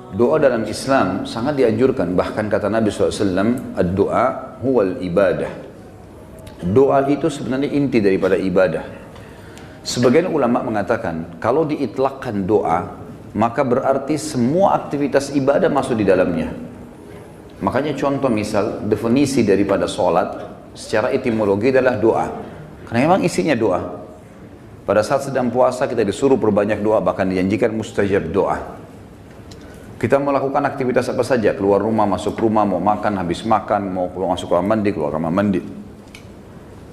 Doa dalam Islam sangat dianjurkan. Bahkan kata Nabi SAW, ad-doa huwal ibadah. Doa itu sebenarnya inti daripada ibadah. Sebagian ulama mengatakan, kalau diitlakkan doa, maka berarti semua aktivitas ibadah masuk di dalamnya. Makanya contoh misal, definisi daripada sholat, secara etimologi adalah doa. Karena memang isinya doa. Pada saat sedang puasa kita disuruh perbanyak doa, bahkan dijanjikan mustajab doa. Kita melakukan aktivitas apa saja, keluar rumah, masuk rumah, mau makan, habis makan, mau keluar masuk kamar mandi, keluar kamar mandi.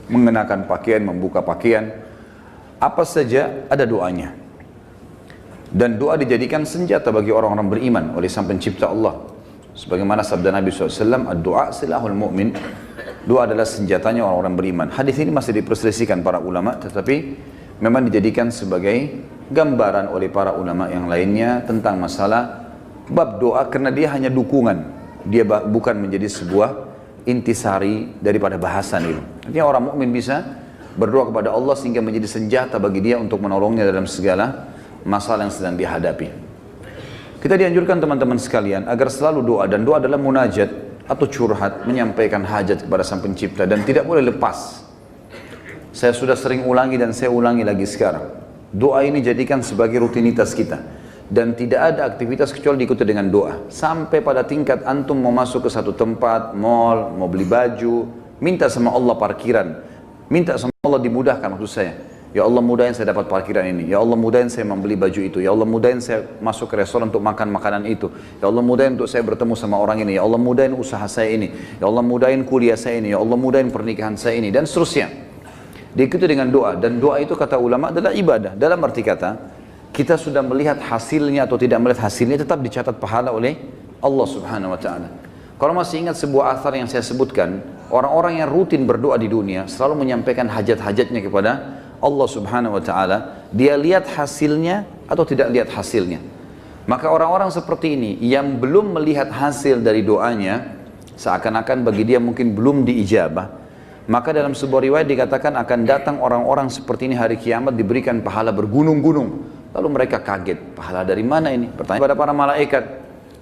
Mengenakan pakaian, membuka pakaian, apa saja ada doanya. Dan doa dijadikan senjata bagi orang-orang beriman oleh Sang Pencipta Allah. Sebagaimana sabda Nabi SAW, ad-doa silahul mu'min. Doa adalah senjatanya orang-orang beriman. Hadis ini masih diperselisihkan para ulama, tetapi memang dijadikan sebagai gambaran oleh para ulama yang lainnya tentang masalah bab doa, karena dia hanya dukungan, dia bukan menjadi sebuah intisari daripada bahasan itu. Artinya orang mukmin bisa berdoa kepada Allah sehingga menjadi senjata bagi dia untuk menolongnya dalam segala masalah yang sedang dihadapi. Kita dianjurkan teman-teman sekalian agar selalu doa, dan doa adalah munajat atau curhat, menyampaikan hajat kepada Sang Pencipta dan tidak boleh lepas. Saya sudah sering ulangi dan saya ulangi lagi sekarang. Doa ini jadikan sebagai rutinitas kita. Dan tidak ada aktivitas kecuali diikuti dengan doa. Sampai pada tingkat antum mau masuk ke satu tempat, mall, mau beli baju, minta sama Allah parkiran. Minta sama Allah dimudahkan, maksud saya. Ya Allah mudahin saya dapat parkiran ini. Ya Allah mudahin saya membeli baju itu. Ya Allah mudahin saya masuk ke restoran untuk makan makanan itu. Ya Allah mudahin untuk saya bertemu sama orang ini. Ya Allah mudahin usaha saya ini. Ya Allah mudahin kuliah saya ini. Ya Allah mudahin pernikahan saya ini. Dan seterusnya. Diikuti dengan doa. Dan doa itu kata ulama adalah ibadah. Dalam arti kata, kita sudah melihat hasilnya atau tidak melihat hasilnya, tetap dicatat pahala oleh Allah Subhanahu wa ta'ala. Kalau masih ingat sebuah athar yang saya sebutkan, orang-orang yang rutin berdoa di dunia selalu menyampaikan hajat-hajatnya kepada Allah Subhanahu wa ta'ala. Dia lihat hasilnya atau tidak lihat hasilnya. Maka orang-orang seperti ini yang belum melihat hasil dari doanya, seakan-akan bagi dia mungkin belum diijabah, maka dalam sebuah riwayat dikatakan akan datang orang-orang seperti ini hari kiamat diberikan pahala bergunung-gunung. Lalu mereka kaget, pahala dari mana ini? Bertanya kepada para malaikat.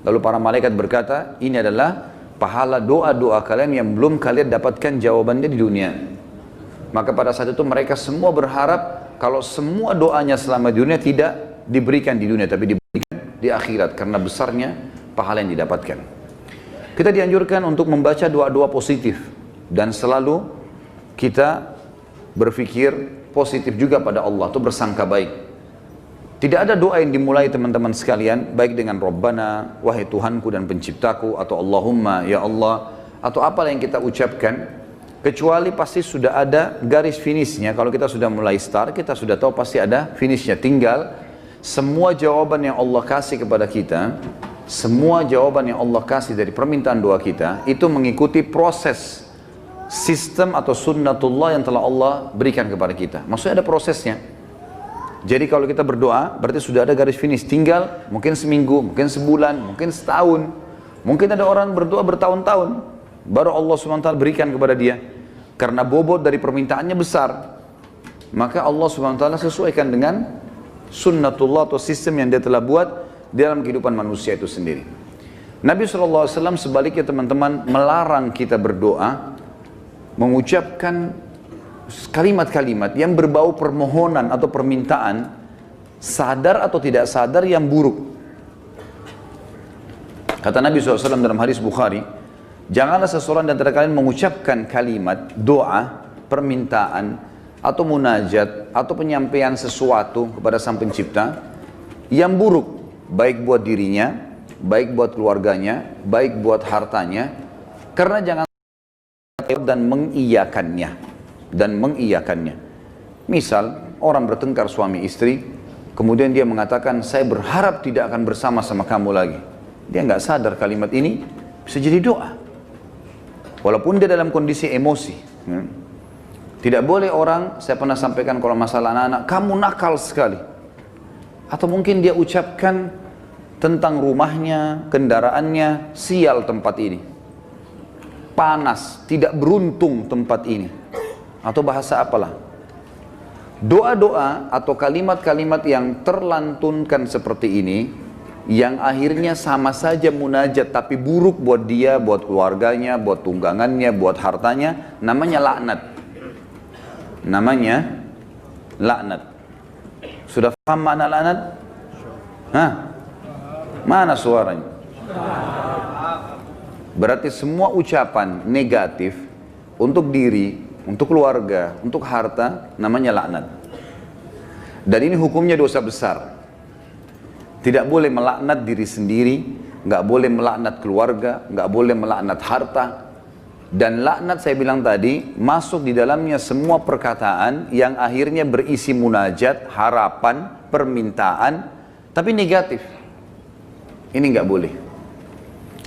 Lalu para malaikat berkata, ini adalah pahala doa-doa kalian yang belum kalian dapatkan jawabannya di dunia. Maka pada saat itu mereka semua berharap kalau semua doanya selama di dunia tidak diberikan di dunia, tapi diberikan di akhirat karena besarnya pahala yang didapatkan. Kita dianjurkan untuk membaca doa-doa positif dan selalu kita berpikir positif juga pada Allah, itu bersangka baik. Tidak ada doa yang dimulai teman-teman sekalian, baik dengan Rabbana, wahai Tuhanku dan penciptaku, atau Allahumma, ya Allah, atau apa yang kita ucapkan, kecuali pasti sudah ada garis finishnya. Kalau kita sudah mulai start, kita sudah tahu pasti ada finishnya. Tinggal semua jawaban yang Allah kasih kepada kita, semua jawaban yang Allah kasih dari permintaan doa kita, itu mengikuti proses sistem atau sunnatullah yang telah Allah berikan kepada kita. Maksudnya ada prosesnya. Jadi kalau kita berdoa, berarti sudah ada garis finish. Tinggal mungkin seminggu, mungkin sebulan, mungkin setahun. Mungkin ada orang berdoa bertahun-tahun. Baru Allah SWT berikan kepada dia. Karena bobot dari permintaannya besar. Maka Allah SWT sesuaikan dengan sunnatullah atau sistem yang dia telah buat dalam kehidupan manusia itu sendiri. Nabi SAW sebaliknya teman-teman melarang kita berdoa, mengucapkan kalimat-kalimat yang berbau permohonan atau permintaan, sadar atau tidak sadar, yang buruk. Kata Nabi SAW dalam hadis Bukhari, janganlah seseorang di antara kalian mengucapkan kalimat doa, permintaan, atau munajat, atau penyampaian sesuatu kepada Sang Pencipta yang buruk, baik buat dirinya, baik buat keluarganya, baik buat hartanya, karena jangan dan mengiyakannya. Misal orang bertengkar suami istri, kemudian dia mengatakan saya berharap tidak akan bersama sama kamu lagi. Dia nggak sadar kalimat ini bisa jadi doa, walaupun dia dalam kondisi emosi. Tidak boleh orang, saya pernah sampaikan kalau masalah anak-anak, kamu nakal sekali. Atau mungkin dia ucapkan tentang rumahnya, kendaraannya, sial tempat ini, panas, tidak beruntung tempat ini, atau bahasa apalah. Doa-doa atau kalimat-kalimat yang terlantunkan seperti ini yang akhirnya sama saja munajat tapi buruk buat dia, buat keluarganya, buat tunggangannya, buat hartanya, namanya laknat. Namanya laknat. Sudah paham makna laknat? Hah? Mana suaranya? Berarti semua ucapan negatif untuk diri, untuk keluarga, untuk harta, namanya laknat. Dan ini hukumnya dosa besar. Tidak boleh melaknat diri sendiri, nggak boleh melaknat keluarga, nggak boleh melaknat harta. Dan laknat saya bilang tadi, masuk di dalamnya semua perkataan yang akhirnya berisi munajat, harapan, permintaan, tapi negatif. Ini nggak boleh.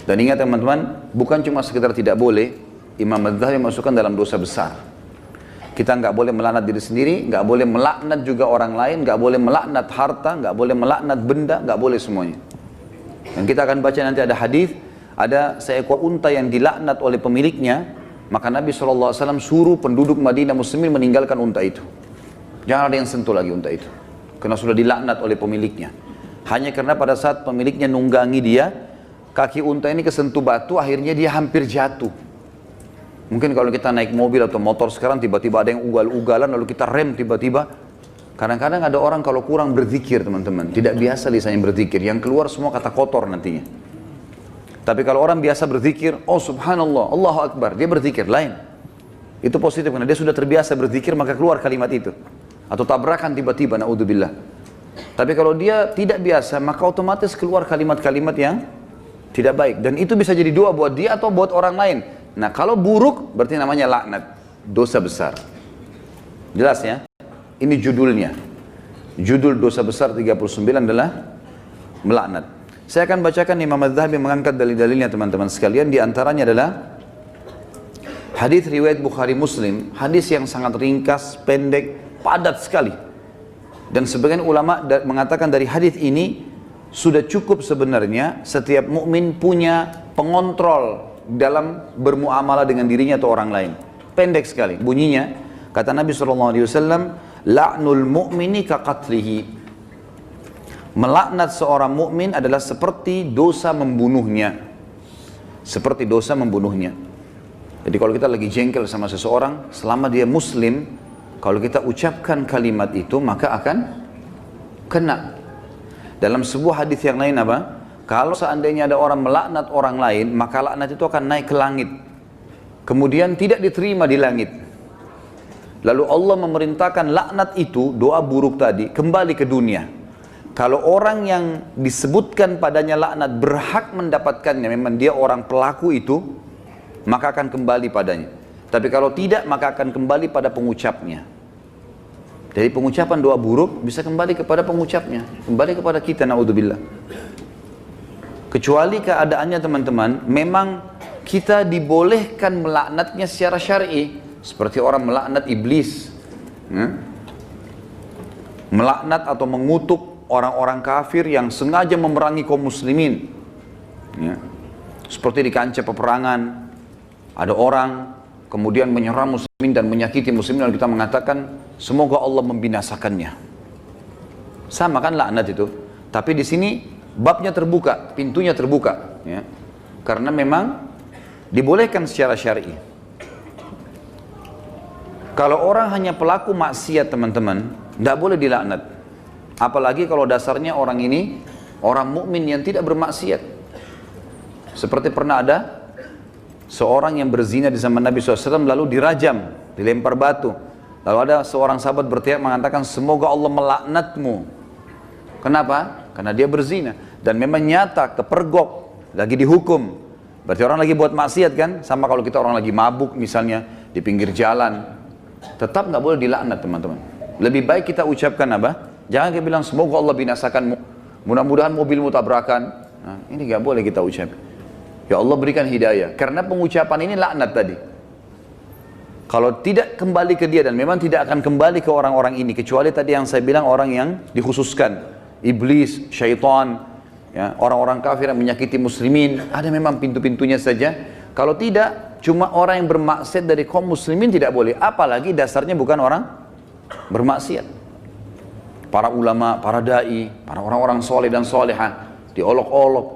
Dan ingat teman-teman, bukan cuma sekedar tidak boleh, Imam Az-Zahabi masukkan dalam dosa besar. Kita nggak boleh melaknat diri sendiri, nggak boleh melaknat juga orang lain, nggak boleh melaknat harta, nggak boleh melaknat benda, nggak boleh semuanya. Dan kita akan baca nanti ada hadis, ada seekor unta yang dilaknat oleh pemiliknya, maka Nabi SAW suruh penduduk Madinah muslimin meninggalkan unta itu. Jangan ada yang sentuh lagi unta itu, karena sudah dilaknat oleh pemiliknya. Hanya karena pada saat pemiliknya nunggangi dia, kaki unta ini kesentuh batu, akhirnya dia hampir jatuh. Mungkin kalau kita naik mobil atau motor sekarang tiba-tiba ada yang ugal-ugalan lalu kita rem tiba-tiba. Kadang-kadang ada orang kalau kurang berzikir teman-teman, tidak biasa lisannya berzikir, yang keluar semua kata kotor nantinya. Tapi kalau orang biasa berzikir, oh subhanallah, Allahu Akbar, dia berzikir lain. Itu positif karena dia sudah terbiasa berzikir maka keluar kalimat itu. Atau tabrakan tiba-tiba, naudzubillah. Tapi kalau dia tidak biasa maka otomatis keluar kalimat-kalimat yang tidak baik. Dan itu bisa jadi doa buat dia atau buat orang lain. Nah kalau buruk berarti namanya laknat, dosa besar. Jelas ya? Ini judulnya. Judul dosa besar 39 adalah melaknat. Saya akan bacakan Imam Az-Zahabi mengangkat dalil-dalilnya teman-teman sekalian. Di antaranya adalah hadis riwayat Bukhari Muslim, hadis yang sangat ringkas, pendek, padat sekali. Dan sebagian ulama mengatakan dari hadis ini sudah cukup sebenarnya setiap mukmin punya pengontrol dalam bermuamalah dengan dirinya atau orang lain. Pendek sekali bunyinya, kata Nabi SAW, la'nul mu'mini kaqatlihi. Melaknat seorang mukmin adalah seperti dosa membunuhnya. Seperti dosa membunuhnya. Jadi kalau kita lagi jengkel sama seseorang, selama dia muslim, kalau kita ucapkan kalimat itu maka akan kena. Dalam sebuah hadis yang lain apa? Kalau seandainya ada orang melaknat orang lain, maka laknat itu akan naik ke langit. Kemudian tidak diterima di langit. Lalu Allah memerintahkan laknat itu, doa buruk tadi, kembali ke dunia. Kalau orang yang disebutkan padanya laknat berhak mendapatkannya, memang dia orang pelaku itu, maka akan kembali padanya. Tapi kalau tidak, maka akan kembali pada pengucapnya. Jadi pengucapan doa buruk bisa kembali kepada pengucapnya, kembali kepada kita, naudzubillah. Kecuali keadaannya teman-teman, memang kita dibolehkan melaknatnya secara syar'i, seperti orang melaknat iblis, melaknat atau mengutuk orang-orang kafir yang sengaja memerangi kaum muslimin, seperti di kancah peperangan, ada orang kemudian menyerang muslimin dan menyakiti muslimin, lalu kita mengatakan semoga Allah membinasakannya. Sama kan laknat itu, tapi di sini babnya terbuka, pintunya terbuka, ya. Karena memang dibolehkan secara syar'i. Kalau orang hanya pelaku maksiat teman-teman, tidak boleh dilaknat. Apalagi kalau dasarnya orang ini orang mukmin yang tidak bermaksiat. Seperti pernah ada seorang yang berzina di zaman Nabi SAW lalu dirajam, dilempar batu. Lalu ada seorang sahabat berteriak mengatakan semoga Allah melaknatmu. Kenapa? Karena dia berzina. Dan memang nyata, kepergok, lagi dihukum. Berarti orang lagi buat maksiat kan? Sama kalau kita orang lagi mabuk misalnya, di pinggir jalan. Tetap nggak boleh dilaknat teman-teman. Lebih baik kita ucapkan apa? Jangan kita bilang semoga Allah binasakanmu. Mudah-mudahan mobilmu tabrakan. Nah, ini nggak boleh kita ucap. Ya Allah berikan hidayah. Karena pengucapan ini laknat tadi. Kalau tidak kembali ke dia dan memang tidak akan kembali ke orang-orang ini. Kecuali tadi yang saya bilang orang yang dikhususkan. Iblis, syaitan, ya, orang-orang kafir yang menyakiti muslimin, ada memang pintu-pintunya saja. Kalau tidak, cuma orang yang bermaksiat dari kaum muslimin tidak boleh. Apalagi dasarnya bukan orang bermaksiat. Para ulama, para da'i, para orang-orang soleh dan solehah, diolok-olok,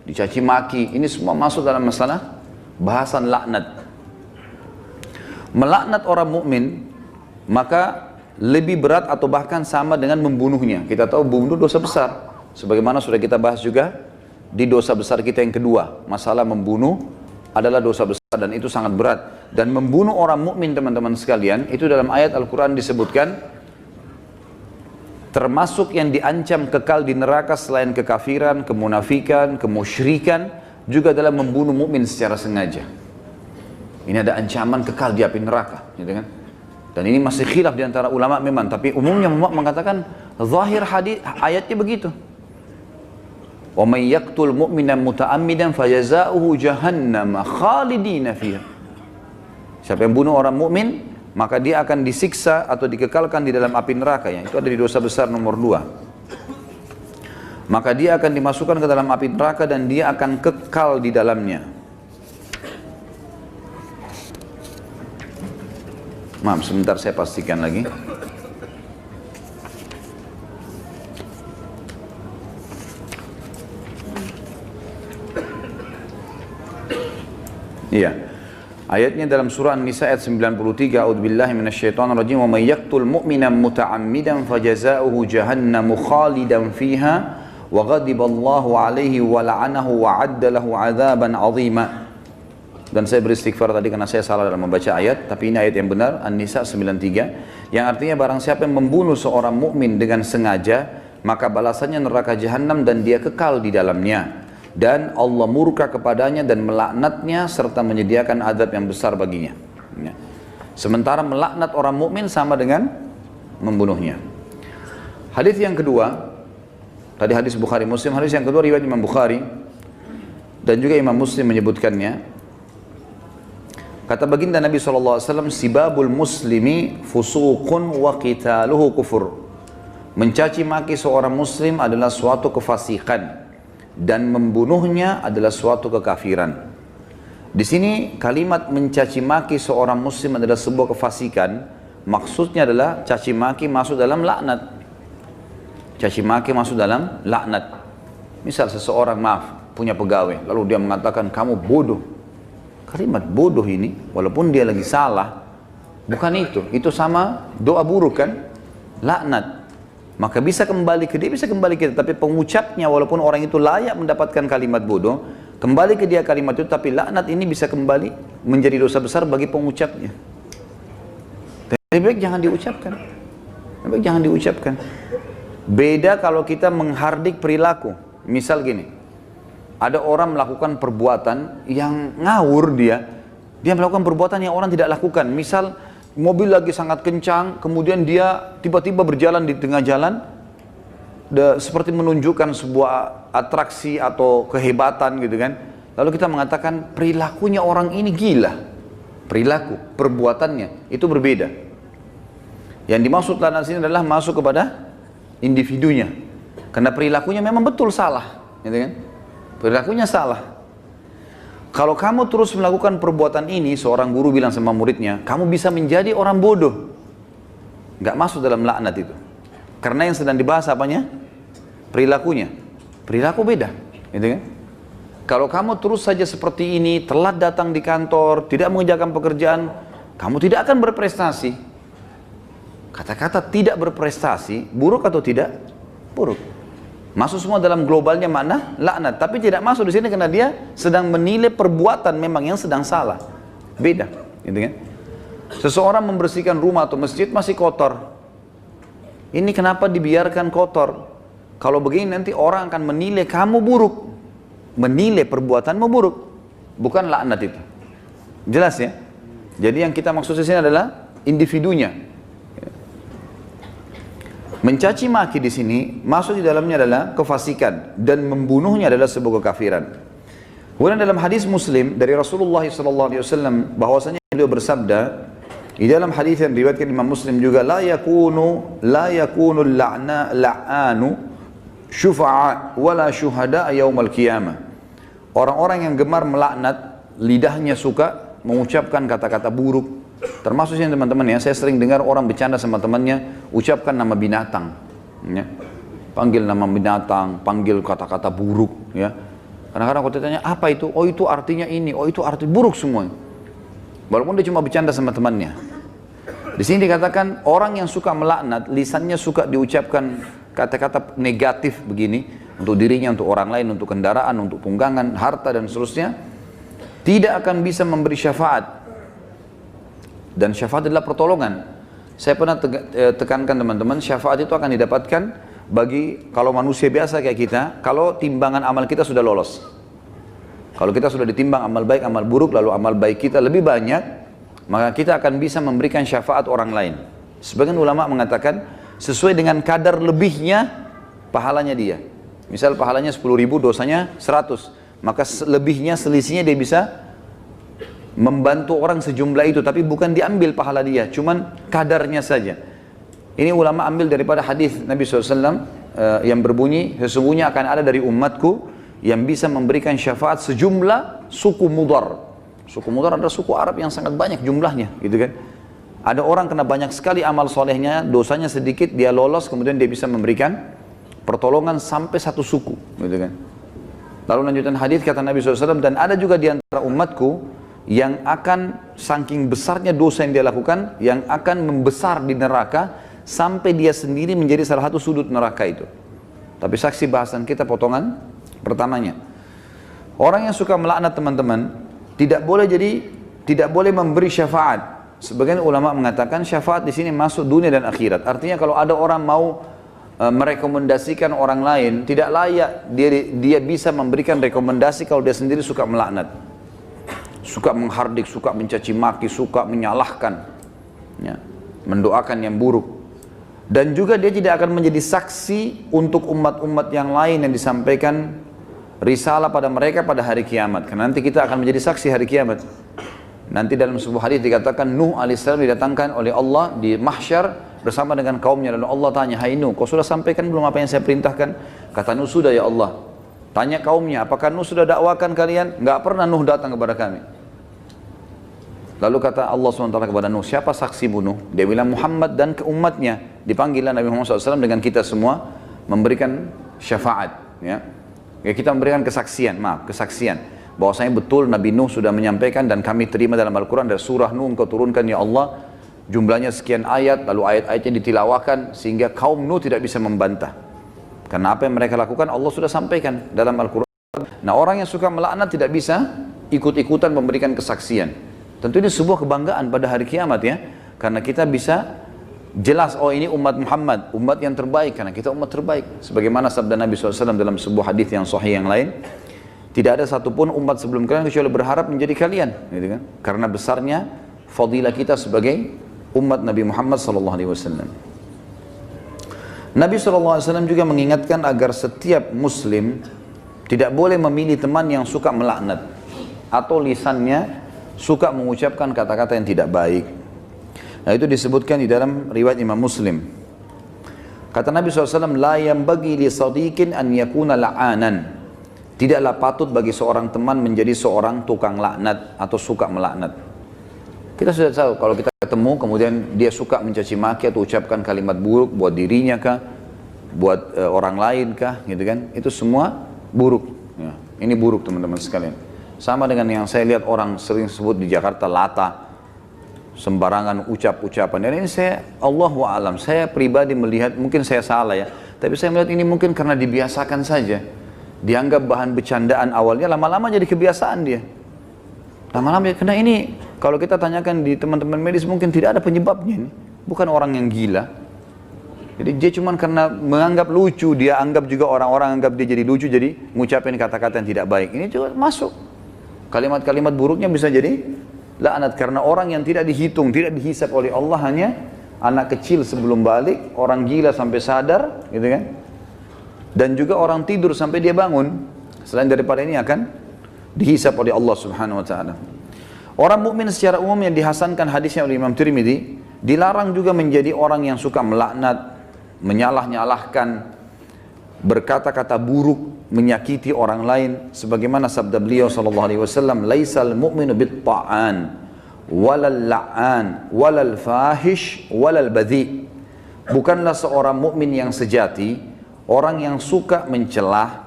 dicaci maki. Ini semua masuk dalam masalah bahasan laknat. Melaknat orang mukmin maka lebih berat atau bahkan sama dengan membunuhnya. Kita tahu membunuh dosa besar. Sebagaimana sudah kita bahas juga di dosa besar kita yang kedua, masalah membunuh adalah dosa besar dan itu sangat berat. Dan membunuh orang mukmin teman-teman sekalian, itu dalam ayat Al-Quran disebutkan termasuk yang diancam kekal di neraka selain kekafiran, kemunafikan, kemusyrikan, juga dalam membunuh mukmin secara sengaja. Ini ada ancaman kekal di api neraka, gitu kan? Dan ini masih khilaf di antara ulama memang, tapi umumnya ulama mengatakan zahir hadis ayatnya begitu. Wa may yaqtul mu'mina muta'ammidan fajazaohu jahannam khalidina fiha. Siapa yang bunuh orang mukmin, maka dia akan disiksa atau dikekalkan di dalam api neraka, yang itu ada di dosa besar nomor 2. Maka dia akan dimasukkan ke dalam api neraka dan dia akan kekal di dalamnya. Maaf, sebentar saya pastikan lagi. Iya. Ayatnya dalam surah An-Nisa ayat 93, A'udzubillahi minasyaitonirrajim, wa may yaqtul mu'mina muta'ammidan fajazaohu jahannamu khalidan fiha wa ghadiballahu 'alaihi wa la'anahu wa 'adda lahu 'adzaban 'azima. Dan saya beristighfar tadi karena saya salah dalam membaca ayat, tapi ini ayat yang benar, An-Nisa 93, yang artinya barang siapa yang membunuh seorang mukmin dengan sengaja, maka balasannya neraka jahanam dan dia kekal di dalamnya. Dan Allah murka kepadanya dan melaknatnya serta menyediakan azab yang besar baginya. Ya. Sementara melaknat orang mukmin sama dengan membunuhnya. Hadis yang kedua, tadi hadis Bukhari Muslim, hadis yang kedua riwayat Imam Bukhari dan juga Imam Muslim menyebutkannya. Kata baginda Nabi SAW, sibabul muslimi fusuqun wa qitaluhu kufur. Mencaci maki seorang muslim adalah suatu kefasikan dan membunuhnya adalah suatu kekafiran. Di sini kalimat mencaci maki seorang muslim adalah sebuah kefasikan, maksudnya adalah caci maki masuk dalam laknat. Caci maki masuk dalam laknat. Misal seseorang punya pegawai, lalu dia mengatakan kamu bodoh. Kalimat bodoh ini, walaupun dia lagi salah, bukan itu sama doa buruk kan, laknat. Maka bisa kembali ke dia, bisa kembali ke dia, tapi pengucapnya walaupun orang itu layak mendapatkan kalimat bodoh, kembali ke dia kalimat itu, tapi laknat ini bisa kembali menjadi dosa besar bagi pengucapnya. Lebih baik jangan diucapkan. Lebih baik jangan diucapkan. Beda kalau kita menghardik perilaku. Misal gini, ada orang melakukan perbuatan yang ngawur dia melakukan perbuatan yang orang tidak lakukan. Misal mobil lagi sangat kencang, kemudian dia tiba-tiba berjalan di tengah jalan, seperti menunjukkan sebuah atraksi atau kehebatan gitu kan. Lalu kita mengatakan perilakunya orang ini gila. Perilaku, perbuatannya itu berbeda. Yang dimaksud dalam sini adalah masuk kepada individunya. Karena perilakunya memang betul salah, gitu kan? Perilakunya salah. Kalau kamu terus melakukan perbuatan ini, seorang guru bilang sama muridnya, kamu bisa menjadi orang bodoh. Gak masuk dalam laknat itu. Karena yang sedang dibahas apanya? Perilakunya. Perilaku beda, gitu kan? Kalau kamu terus saja seperti ini, telat datang di kantor, tidak mengerjakan pekerjaan, kamu tidak akan berprestasi. Kata-kata tidak berprestasi, buruk atau tidak? Buruk. Masuk semua dalam globalnya makna laknat, tapi tidak masuk di sini karena dia sedang menilai perbuatan memang yang sedang salah. Beda, gitu kan? Seseorang membersihkan rumah atau masjid masih kotor. Ini kenapa dibiarkan kotor? Kalau begini nanti orang akan menilai kamu buruk. Menilai perbuatanmu buruk. Bukan laknat itu. Jelas ya? Jadi yang kita maksud di sini adalah individunya. Mencaci maki di sini masuk di dalamnya adalah kefasikan dan membunuhnya adalah sebuah kekafiran. Kemudian dalam hadis Muslim dari Rasulullah SAW bahwasanya beliau bersabda di dalam hadis yang diriwayatkan Imam Muslim juga, la yakunu la'anu syufa'a wala syuhada yaumal qiyamah. Orang-orang yang gemar melaknat, lidahnya suka mengucapkan kata-kata buruk. Termasuk yang teman-teman ya, saya sering dengar orang bercanda sama temannya, ucapkan nama binatang. Ya. panggil nama binatang, panggil kata-kata buruk, ya. Kadang-kadang kalau ditanya apa itu, oh itu artinya ini, oh itu arti buruk semua. Walaupun dia cuma bercanda sama temannya. Di sini dikatakan orang yang suka melaknat, lisannya suka diucapkan kata-kata negatif begini untuk dirinya, untuk orang lain, untuk kendaraan, untuk tunggangan, harta dan seterusnya, tidak akan bisa memberi syafaat. Dan syafaat adalah pertolongan. Saya pernah tekankan teman-teman, syafaat itu akan didapatkan bagi kalau manusia biasa kayak kita, kalau timbangan amal kita sudah lolos. Kalau kita sudah ditimbang amal baik, amal buruk, lalu amal baik kita lebih banyak, maka kita akan bisa memberikan syafaat orang lain. Sebagian ulama mengatakan sesuai dengan kadar lebihnya pahalanya dia. Misal pahalanya 10.000, dosanya 100, maka lebihnya, selisihnya dia bisa membantu orang sejumlah itu, tapi bukan diambil pahala dia, cuman kadarnya saja. Ini ulama ambil daripada hadis Nabi SAW yang berbunyi, sesungguhnya akan ada dari umatku yang bisa memberikan syafaat sejumlah suku Mudar. Suku Mudar adalah suku Arab yang sangat banyak jumlahnya, gitu kan. Ada orang kena banyak sekali amal solehnya, dosanya sedikit, dia lolos, kemudian dia bisa memberikan pertolongan sampai satu suku, gitu kan. Lalu lanjutan hadis kata Nabi SAW, dan ada juga di antara umatku yang akan saking besarnya dosa yang dia lakukan, yang akan membesar di neraka sampai dia sendiri menjadi salah satu sudut neraka itu. Tapi saksi bahasan kita potongan pertamanya. Orang yang suka melaknat teman-teman tidak boleh memberi syafaat. Sebagian ulama mengatakan syafaat di sini masuk dunia dan akhirat. Artinya kalau ada orang mau merekomendasikan orang lain, tidak layak dia bisa memberikan rekomendasi kalau dia sendiri suka melaknat, suka menghardik, suka mencaci maki, suka menyalahkan, ya, mendoakan yang buruk. Dan juga dia tidak akan menjadi saksi untuk umat-umat yang lain yang disampaikan risalah pada mereka pada hari kiamat. Karena nanti kita akan menjadi saksi hari kiamat. Nanti dalam sebuah hadis dikatakan Nuh alaihissalam didatangkan oleh Allah di mahsyar bersama dengan kaumnya. Lalu Allah tanya, hai Nuh, kau sudah sampaikan belum apa yang saya perintahkan? Kata Nuh, sudah ya Allah. Tanya kaumnya, apakah Nuh sudah dakwakan kalian? Enggak pernah Nuh datang kepada kami. Lalu kata Allah SWT kepada Nuh, siapa saksimu Nuh? Dia bilang Muhammad dan ke umatnya. Dipanggillah Nabi Muhammad SAW dengan kita semua memberikan syafaat. Ya, kita memberikan kesaksian, bahwasanya betul Nabi Nuh sudah menyampaikan dan kami terima dalam Al-Quran dari surah Nuh engkau turunkan ya Allah, jumlahnya sekian ayat, lalu ayat-ayatnya ditilawakan sehingga kaum Nuh tidak bisa membantah. Karena apa yang mereka lakukan Allah sudah sampaikan dalam Al-Quran. Nah, orang yang suka melaknat tidak bisa ikut-ikutan memberikan kesaksian. Tentu ini sebuah kebanggaan pada hari kiamat, ya, karena kita bisa jelas, oh ini umat Muhammad, umat yang terbaik, karena kita umat terbaik. Sebagaimana sabda Nabi SAW dalam sebuah hadis yang sahih yang lain, tidak ada satupun umat sebelum kalian kecuali berharap menjadi kalian, gitu kan? Karena besarnya fadilah kita sebagai umat Nabi Muhammad SAW. Nabi SAW juga mengingatkan agar setiap muslim tidak boleh memilih teman yang suka melaknat atau lisannya suka mengucapkan kata-kata yang tidak baik. Nah, itu disebutkan di dalam riwayat Imam Muslim. Kata Nabi SAW, la yanbaghi li sadiqin an yakuna la'anan. Tidaklah patut bagi seorang teman menjadi seorang tukang laknat atau suka melaknat. Kita sudah tahu kalau kita ketemu kemudian dia suka mencaci maki atau ucapkan kalimat buruk buat dirinya kah, buat orang lain kah, gitu kan? Itu semua buruk. Ya, ini buruk teman-teman sekalian. Sama dengan yang saya lihat orang sering sebut di Jakarta lata, sembarangan ucap-ucapan. Dan ini saya, Allahu a'lam, saya pribadi melihat, mungkin saya salah ya, tapi saya melihat ini mungkin karena dibiasakan saja. Dianggap bahan bercandaan awalnya, lama-lama jadi kebiasaan dia. Lama-lama, karena ini kalau kita tanyakan di teman-teman medis mungkin tidak ada penyebabnya ini. Bukan orang yang gila. Jadi dia cuma karena menganggap lucu, dia anggap juga orang-orang anggap dia jadi lucu, jadi mengucapkan kata-kata yang tidak baik. Ini juga masuk. Kalimat-kalimat buruknya bisa jadi laknat karena orang yang tidak dihitung, tidak dihisab oleh Allah, hanya anak kecil sebelum balik, orang gila sampai sadar, gitu kan? Dan juga orang tidur sampai dia bangun. Selain daripada ini akan dihisab oleh Allah Subhanahu wa taala. Orang mukmin secara umum yang dihasankan hadisnya oleh Imam Tirmidzi, dilarang juga menjadi orang yang suka melaknat, menyalah-nyalahkan, berkata-kata buruk, menyakiti orang lain, sebagaimana sabda beliau sallallahu alaihi wasallam, laisal mu'minu bit-ta'an walal la'an walal fahish walal badhi. Bukanlah seorang mukmin yang sejati Orang yang suka mencelah,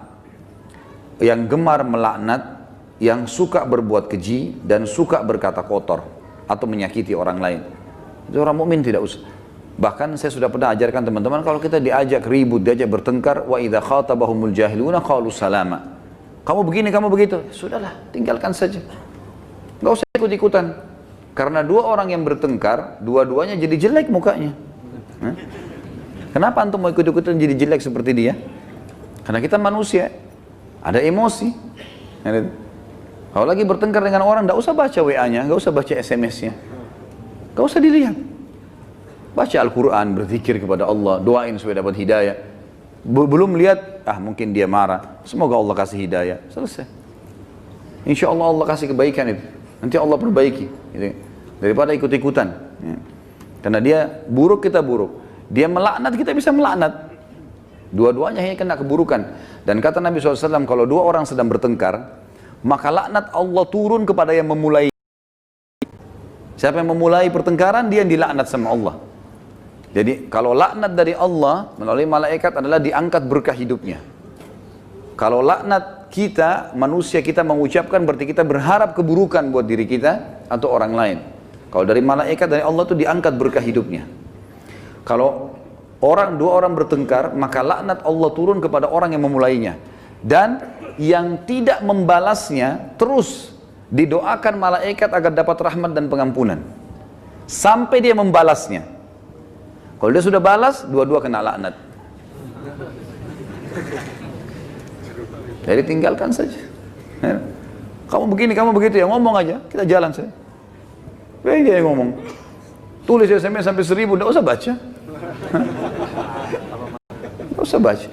yang gemar melaknat, yang suka berbuat keji, dan suka berkata kotor atau menyakiti orang lain. Itu orang mukmin tidak usah. Bahkan saya sudah pernah ajarkan teman-teman, kalau kita diajak ribut, diajak bertengkar, wa idza khatabahumul jahiluna qalu salama. Kamu begini, kamu begitu. Sudahlah, tinggalkan saja. Enggak usah ikut-ikutan. Karena dua orang yang bertengkar, dua-duanya jadi jelek mukanya. Kenapa antum mau ikut-ikutan jadi jelek seperti dia? Karena kita manusia, ada emosi. Kalau lagi bertengkar dengan orang, enggak usah baca WA-nya, enggak usah baca SMS-nya. Enggak usah dilihat. Baca Al-Quran, berzikir kepada Allah, doain supaya dapat hidayah. Belum lihat, mungkin dia marah. Semoga Allah kasih hidayah. Selesai. Insya Allah Allah kasih kebaikan itu. Nanti Allah perbaiki. Gitu. Daripada ikut-ikutan. Ya. Karena dia buruk, kita buruk. Dia melaknat, kita bisa melaknat. Dua-duanya hanya kena keburukan. Dan kata Nabi SAW, kalau dua orang sedang bertengkar, maka laknat Allah turun kepada yang memulai. Siapa yang memulai pertengkaran, dia yang dilaknat sama Allah. Jadi kalau laknat dari Allah melalui malaikat adalah diangkat berkah hidupnya. Kalau laknat kita, manusia kita mengucapkan, berarti kita berharap keburukan buat diri kita atau orang lain. Kalau dari malaikat, dari Allah itu diangkat berkah hidupnya. Kalau dua orang bertengkar, maka laknat Allah turun kepada orang yang memulainya. Dan yang tidak membalasnya terus didoakan malaikat agar dapat rahmat dan pengampunan. Sampai dia membalasnya. Kalau dia sudah balas, dua-dua kena laknat. Jadi tinggalkan saja. Kamu begini, kamu begitu ya, ngomong aja, kita jalan saja. Baik dia yang ngomong. Tulis SMS sampai 1000, tidak usah baca. Tidak usah baca.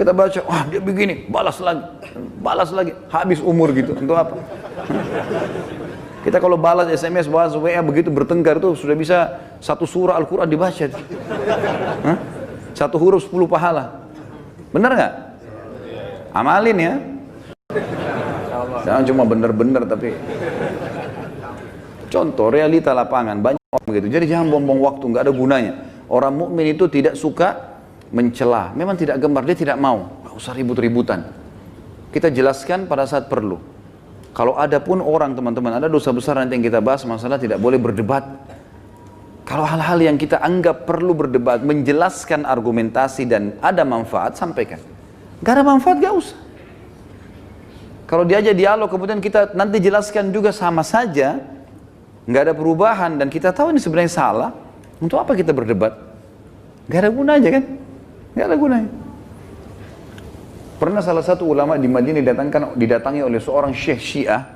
Kita baca, wah dia begini, balas lagi, habis umur gitu. Untuk apa? Kita kalau balas SMS, balas WA begitu bertengkar itu sudah bisa satu surah Al-Quran dibaca. Satu huruf 10 pahala. Benar nggak? Amalin ya. Jangan cuma benar-benar tapi. Contoh realita lapangan banyak orang begitu. Jadi jangan buang-buang waktu, nggak ada gunanya. Orang mukmin itu tidak suka mencela. Memang tidak gemar, dia tidak mau. Nggak usah ribut-ributan. Kita jelaskan pada saat perlu. Kalau ada pun orang teman-teman, ada dosa besar nanti yang kita bahas, masalah tidak boleh berdebat. Kalau hal-hal yang kita anggap perlu berdebat, menjelaskan argumentasi dan ada manfaat, sampaikan. Gak ada manfaat, gak usah. Kalau diajak dialog, kemudian kita nanti jelaskan juga sama saja, gak ada perubahan, dan kita tahu ini sebenarnya salah, untuk apa kita berdebat? Gak ada gunanya kan? Gak ada gunanya. Pernah salah satu ulama di Madinah didatangi oleh seorang syekh Syiah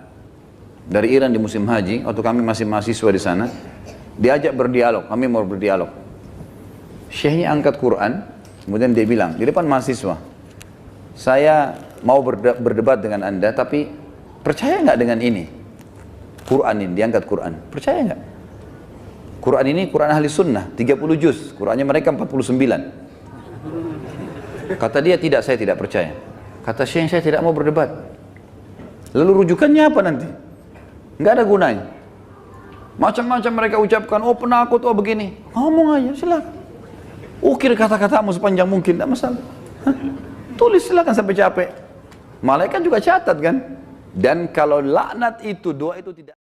dari Iran di musim haji, waktu kami masih mahasiswa di sana, diajak berdialog, kami mau berdialog. Syekhnya angkat Quran, kemudian dia bilang di depan mahasiswa, saya mau berdebat dengan anda, tapi percaya nggak dengan ini? Quran ini, diangkat Quran, percaya nggak? Quran ini Quran ahli sunnah, 30 juz, Qurannya mereka 49. Kata dia, tidak, saya tidak percaya. Kata Syekh, saya tidak mau berdebat. Lalu rujukannya apa nanti? Nggak ada gunanya. Macam-macam mereka ucapkan, oh penakut, oh begini. Ngomong aja, silakan. Ukir kata-katamu sepanjang mungkin, tidak masalah. Tulis silakan sampai capek. Malaikat juga catat kan. Dan kalau laknat itu, doa itu tidak